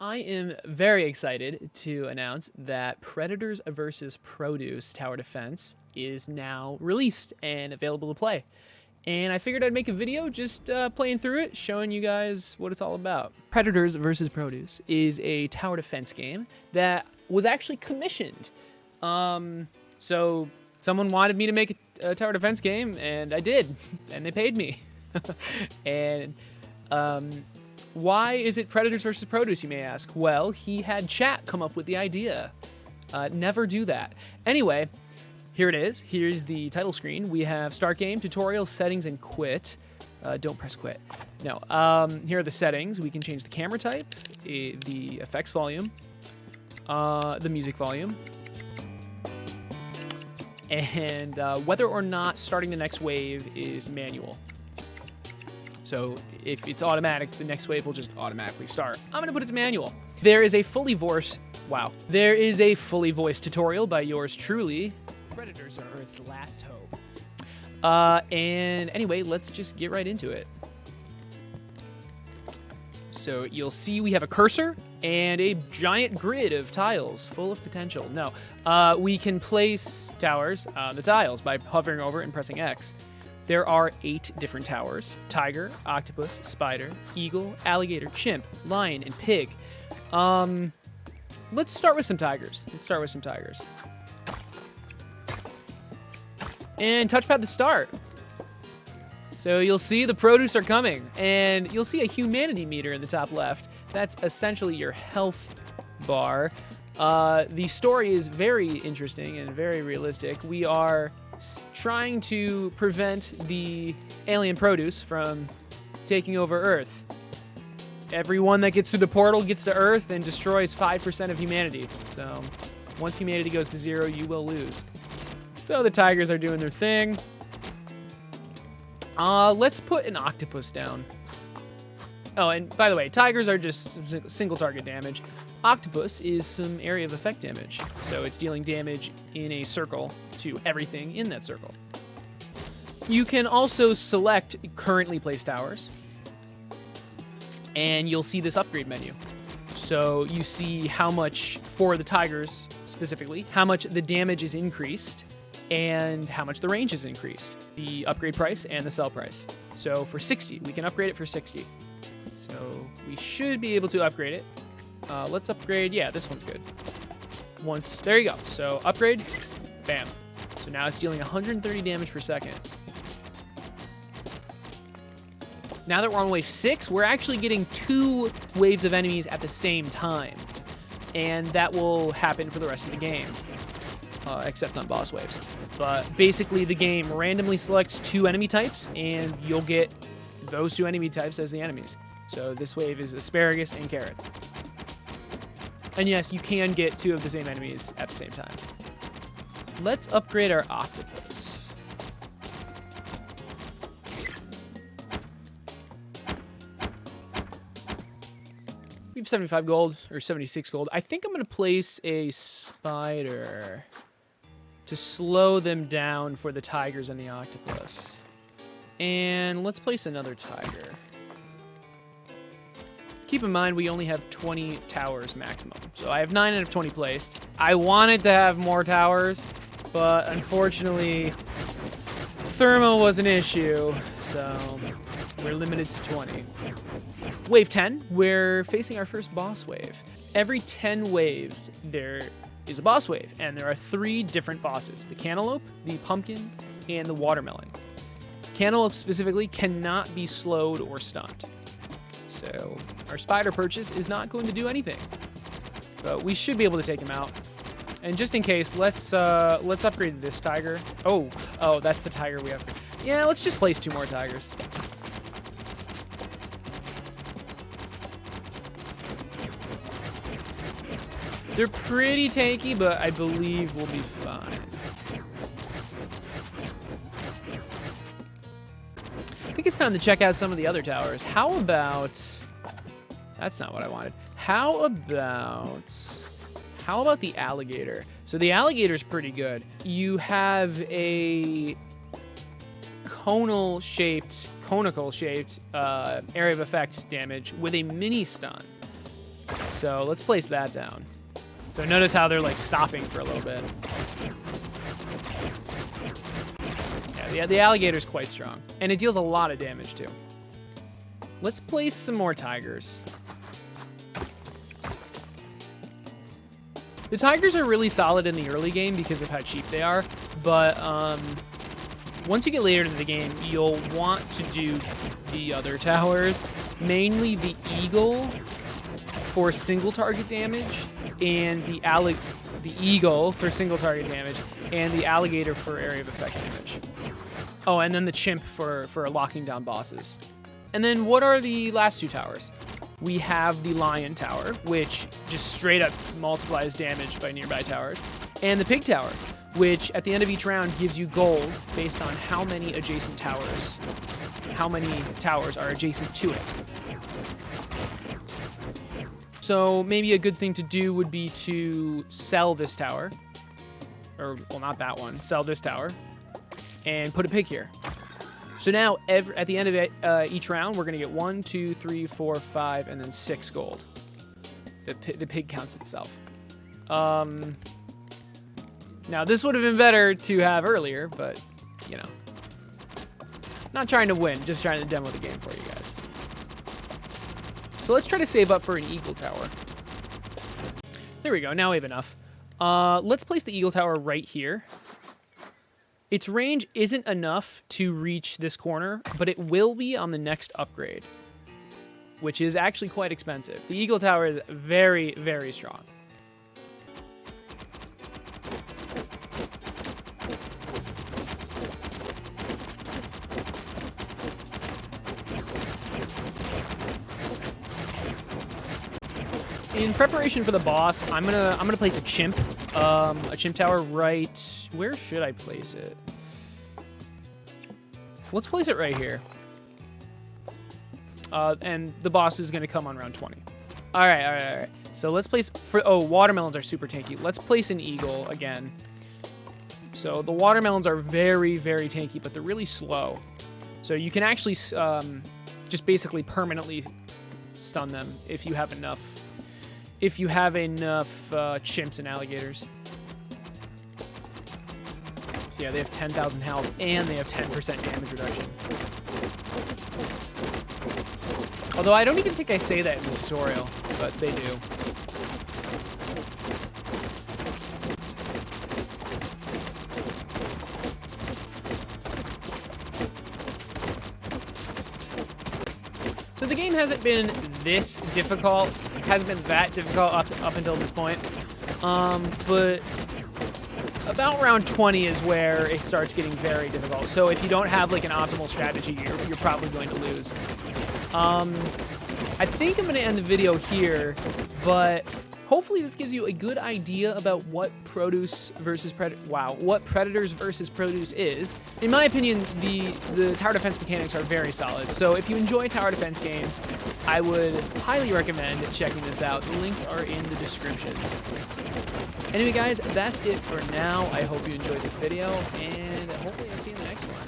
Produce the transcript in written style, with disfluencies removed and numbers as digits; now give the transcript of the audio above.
I am very excited to announce that Predators vs. Produce Tower Defense is now released and available to play. And I figured I'd make a video just playing through it, showing you guys what it's all about. Predators vs. Produce is a tower defense game that was actually commissioned. So someone wanted me to make a tower defense game, and I did, and they paid me. And why is it Predators versus Produce, you may ask? Well, he had chat come up with the idea. Never do that. Anyway, here it is. Here's the title screen. We have start game, tutorial, settings, and quit. Don't press quit. No. Here are the settings. We can change the camera type, the effects volume, the music volume, and whether or not starting the next wave is manual. So if it's automatic, the next wave will just automatically start. I'm gonna put it to manual. There is a fully voiced tutorial by yours truly. Predators are Earth's last hope. And anyway, let's just get right into it. So you'll see we have a cursor and a giant grid of tiles full of potential. No, we can place towers on the tiles by hovering over and pressing X. There are 8 different towers: tiger, octopus, spider, eagle, alligator, chimp, lion, and pig. Let's start with some tigers. And touchpad to start. So you'll see the produce are coming, and you'll see a humanity meter in the top left. That's essentially your health bar. The story is very interesting and very realistic. We are trying to prevent the alien produce from taking over Earth. Everyone that gets through the portal gets to Earth and destroys 5% of humanity. So once humanity goes to 0, you will lose. So the tigers are doing their thing. Let's put an octopus down. Oh, and by the way, tigers are just single target damage. Octopus is some area of effect damage. So it's dealing damage in a circle to everything in that circle. You can also select currently placed towers, and you'll see this upgrade menu. So you see how much, for the tigers specifically, how much the damage is increased and how much the range is increased, the upgrade price and the sell price. So for 60, we can upgrade it for 60. So we should be able to upgrade it. Let's upgrade, yeah, this one's good. There you go. So upgrade, bam. So now it's dealing 130 damage per second. Now that we're on wave 6, we're actually getting 2 waves of enemies at the same time. And that will happen for the rest of the game, except on boss waves. But basically the game randomly selects 2 enemy types, and you'll get those 2 enemy types as the enemies. So this wave is asparagus and carrots. And yes, you can get 2 of the same enemies at the same time. Let's upgrade our octopus. We have 75 gold, or 76 gold. I think I'm going to place a spider to slow them down for the tigers and the octopus. And let's place another tiger. Keep in mind, we only have 20 towers maximum. So I have 9 out of 20 placed. I wanted to have more towers, but unfortunately, thermal was an issue. So we're limited to 20. Wave 10, we're facing our first boss wave. Every 10 waves, there is a boss wave, and there are 3 different bosses: the cantaloupe, the pumpkin, and the watermelon. Cantaloupe specifically cannot be slowed or stunned. So our spider purchase is not going to do anything, but we should be able to take him out. And just in case, let's upgrade this tiger. Oh, that's the tiger we have. Yeah, let's just place 2 more tigers. They're pretty tanky, but I believe we'll be fine. I think it's time to check out some of the other towers. How about... That's not what I wanted. How about the alligator? So the alligator's pretty good. You have a conical shaped area of effect damage with a mini stun. So let's place that down. So notice how they're like stopping for a little bit. Yeah, the alligator's quite strong. And it deals a lot of damage too. Let's place some more tigers. The tigers are really solid in the early game because of how cheap they are, but once you get later into the game, you'll want to do the other towers, mainly the eagle for single target damage, and the eagle for single target damage, and the alligator for area of effect damage. Oh, and then the chimp for locking down bosses. And then what are the last two towers? We have the lion tower, which just straight up multiplies damage by nearby towers, and the pig tower, which at the end of each round gives you gold based on how many adjacent towers, are adjacent to it. So maybe a good thing to do would be to sell this tower, or well, not that one, sell this tower, and put a pig here. So now, at the end of each round, we're going to get 1, 2, 3, 4, 5, and then 6 gold. The pig counts itself. Now, this would have been better to have earlier, but, you know. Not trying to win, just trying to demo the game for you guys. So let's try to save up for an eagle tower. There we go, now we have enough. Let's place the eagle tower right here. Its range isn't enough to reach this corner, but it will be on the next upgrade, which is actually quite expensive. The Eagle Tower is very, very strong. In preparation for the boss, I'm gonna place a chimp tower right. Where should I place it? Let's place it right here. And the boss is gonna come on round 20. All right. So let's place watermelons are super tanky. Let's place an eagle again. So the watermelons are very, very tanky, but they're really slow. So you can actually just basically permanently stun them if you have enough. If you have enough chimps and alligators. Yeah, they have 10,000 health, and they have 10% damage reduction. Although I don't even think I say that in the tutorial, but they do. So the game hasn't been this difficult. It hasn't been that difficult up until this point. But about round 20 is where it starts getting very difficult. So if you don't have like an optimal strategy, you're probably going to lose. I think I'm going to end the video here, but hopefully this gives you a good idea about what Predators versus Produce is. In my opinion, the tower defense mechanics are very solid. So if you enjoy tower defense games, I would highly recommend checking this out. The links are in the description. Anyway, guys, that's it for now. I hope you enjoyed this video, and hopefully I'll see you in the next one.